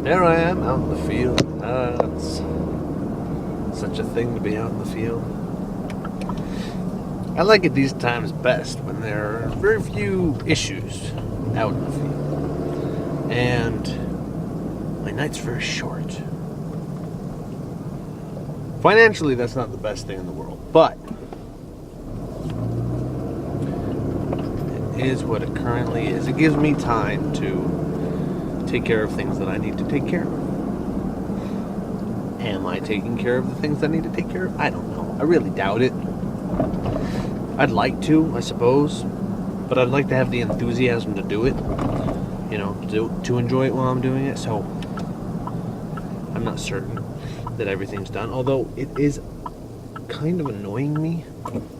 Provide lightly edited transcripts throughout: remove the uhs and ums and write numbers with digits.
There I am out in the field. It's such a thing to be out in the field. I like it these times best when there are very few issues out in the field. And my night's very short. Financially, that's not the best thing in the world, but it is what it currently is. It gives me time to take care of things that I need to take care of. Am I taking care of the things I need to take care of? I don't know. I really doubt it. I'd like to, I suppose, but I'd like to have the enthusiasm to do it, to enjoy it while I'm doing it, so I'm not certain that everything's done, although it is kind of annoying me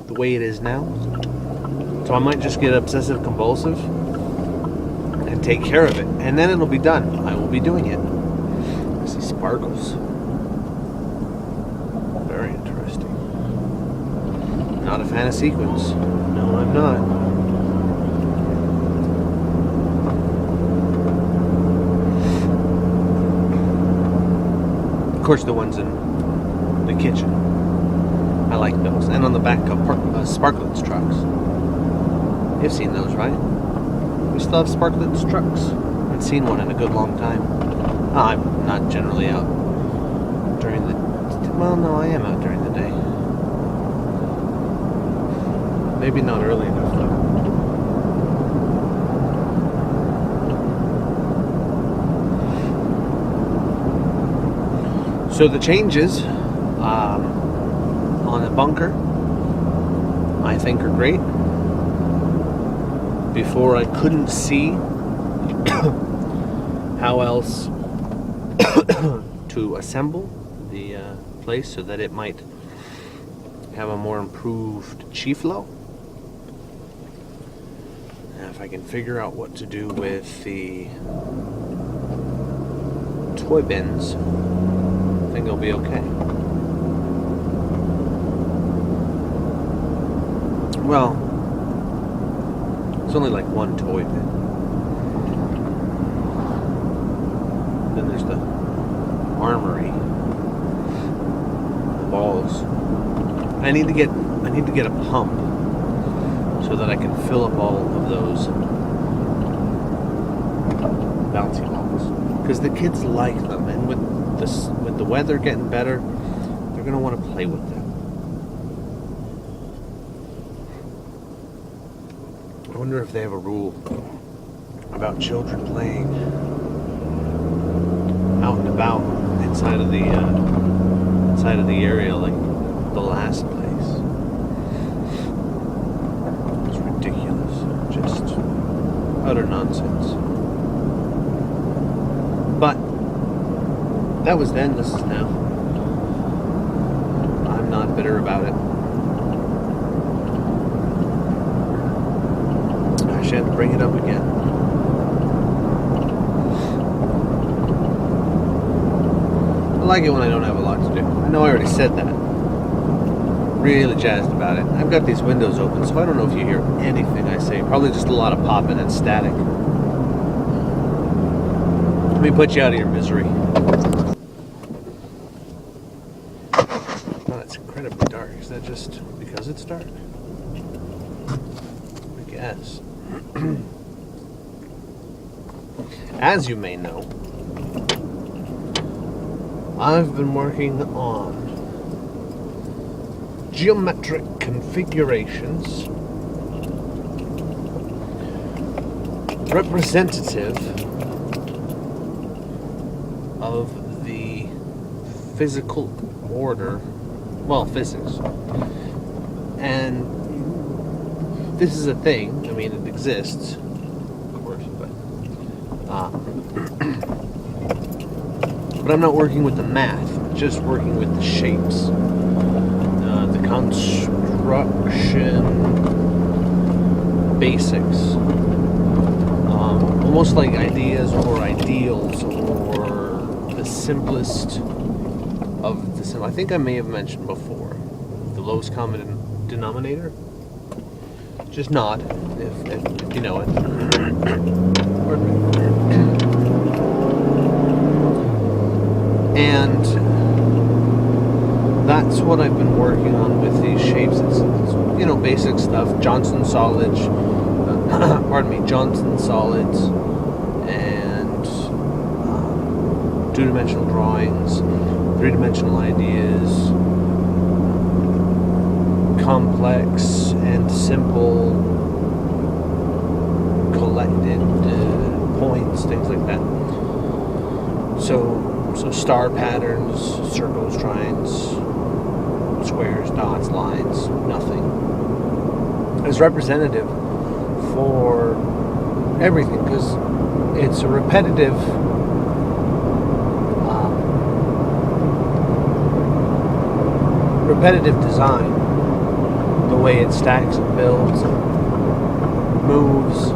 the way it is now, so I might just get obsessive compulsive and take care of it, and then it'll be done. I will be doing it. I see sparkles. Very interesting. Not a fan of sequins. No, I'm not. Of course, the ones in the kitchen. I like those. And on the back of Sparkletts trucks. You've seen those, right? We still have Sparkletts trucks. I haven't seen one in a good long time. I'm not generally out during the... Well, no, I am out during the day. Maybe not early enough, though. So the changes on the bunker, I think, are great. Before, I couldn't see how else to assemble the place so that it might have a more improved chi flow. And if I can figure out what to do with the toy bins, I think it'll be okay. Well, it's only like one toy bin. Then there's the armory, the balls. I need to get a pump so that I can fill up all of those bouncy balls, because the kids like them, and with the weather getting better, they're gonna want to play with them. I wonder if they have a rule about children playing out and about inside of the area, like the last place. It's ridiculous, just utter nonsense. But that was then, this is now. I'm not bitter about it. I shan't bring it up again. I like it when I don't have a lot to do. I know I already said that. Really jazzed about it. I've got these windows open, so I don't know if you hear anything I say. Probably just a lot of popping and static. Let me put you out of your misery. Oh, it's incredibly dark. Is that just because it's dark? I guess. As you may know, I've been working on geometric configurations representative of the physical order, well, physics. And this is a thing. I mean, it exists, of course, but I'm not working with the math, just working with the shapes, the construction basics, almost like ideas or ideals, or the simplest of the simple. I think I may have mentioned before the lowest common denominator. Just nod if you know it. And that's what I've been working on with these shapes. It's basic stuff. Johnson solids, Johnson solids, and two-dimensional drawings, three-dimensional ideas, complex and simple collected points, things like that. So star patterns, circles, triangles, squares, dots, lines, nothing is representative for everything, because it's a repetitive design. The way it stacks and builds and moves.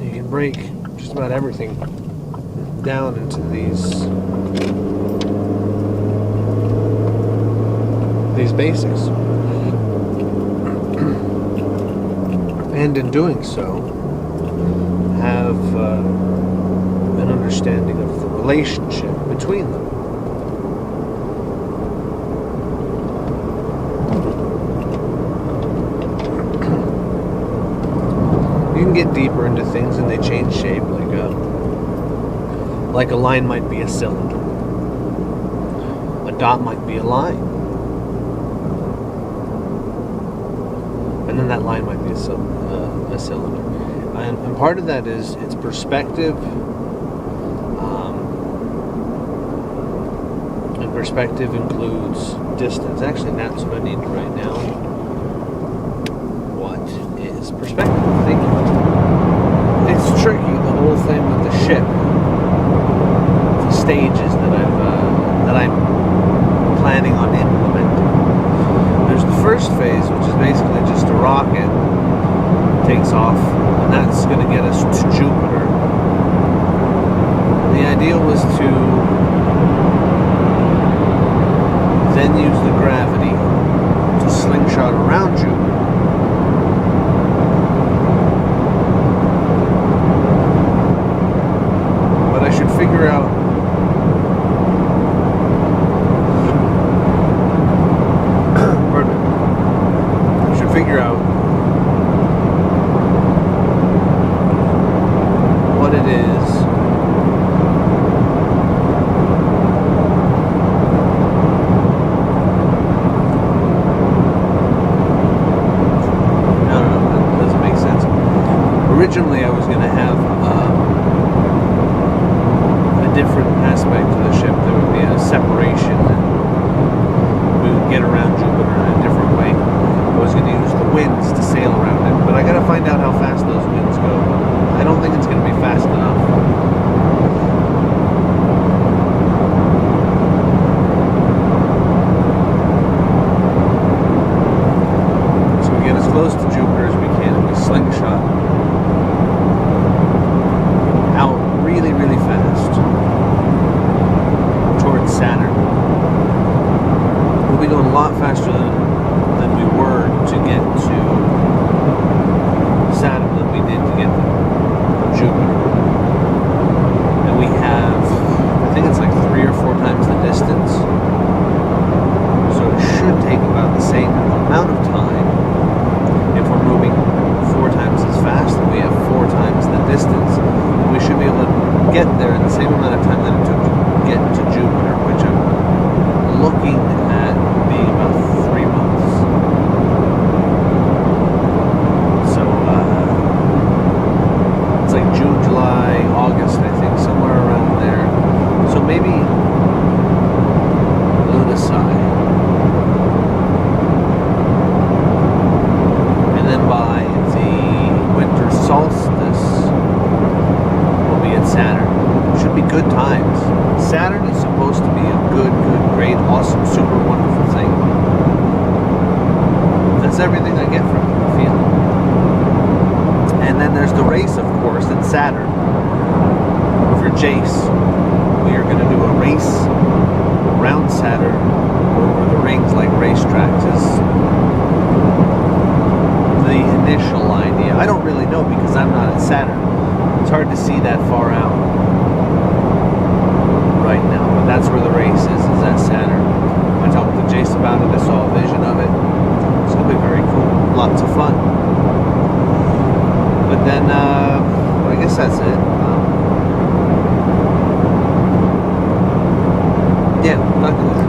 You can break just about everything down into these basics. And in doing so, have an understanding of the relationship between them. You can get deeper into things and they change shape, like a line might be a cylinder. A dot might be a line. And then that line might be a cylinder. And part of that is its perspective. And perspective includes distance. Actually, that's what I need to write down. What is perspective? Thank you. It's tricky, the whole thing with the ship. The stages that I'm planning on implementing. There's the first phase, which is basically just a rocket takes off, and that's going to get us to Jupiter. The idea was to then use the gravity to slingshot around Jupiter. But I should figure out what it is originally I was going to have a different aspect to the ship. There would be a separation, and we would get around Jupiter in a different way. I was going to use the winds to sail around it, but I got to find out how fast those winds go. I don't think it's going to be fast enough. So we get as close to Jupiter as we can, and we slingshot out really, really fast towards Saturn. We'll be going a lot faster than we were to get to Saturn than we did to get to Jupiter. And we have, I think it's like 3 or 4 times the distance. So it should take about the same amount of time. If we're moving 4 times as fast, then we have 4 times the distance. And we should be able to get there in the same amount of time that it took to get to Jupiter, which I'm looking at being about 3 months. So it's like June, July, August, I think, somewhere around there. So maybe Lunasai. And then by the winter solstice, we'll be at Saturn. Should be good times. Saturn is supposed to be a good, great, awesome, super wonderful thing. That's everything I get from the feeling. And then there's the race, of course, at Saturn. For Jace, we are going to do a race around Saturn over the rings like racetracks. Is the initial idea. I don't really know because I'm not at Saturn. It's hard to see that far out right now, but that's where the race is at Saturn. I talked to Jace about it. I saw a vision of it. It's gonna be very cool. Lots of fun. But then, I guess that's it. Yeah, nothing.